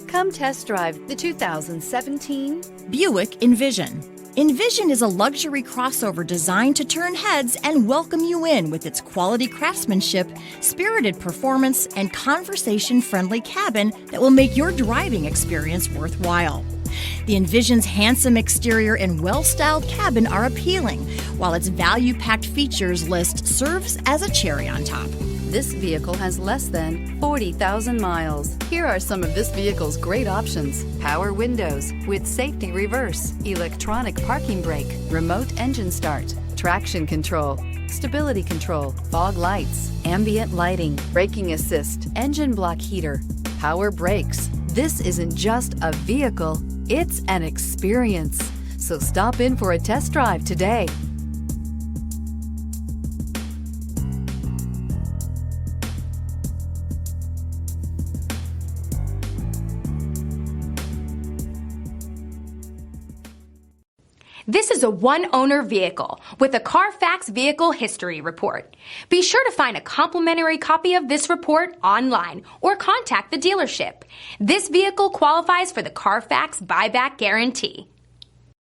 Come test drive the 2017 Buick Envision. Envision is a luxury crossover designed to turn heads and welcome you in with its quality craftsmanship, spirited performance, and conversation-friendly cabin that will make your driving experience worthwhile. The Envision's handsome exterior and well-styled cabin are appealing, while its value-packed features list serves as a cherry on top. This vehicle has less than 40,000 miles. Here are some of this vehicle's great options: power windows with safety reverse, electronic parking brake, remote engine start, traction control, stability control, fog lights, ambient lighting, braking assist, engine block heater, power brakes. This isn't just a vehicle, it's an experience. So stop in for a test drive today. This is a one-owner vehicle with a Carfax Vehicle History Report. Be sure to find a complimentary copy of this report online or contact the dealership. This vehicle qualifies for the Carfax Buyback Guarantee.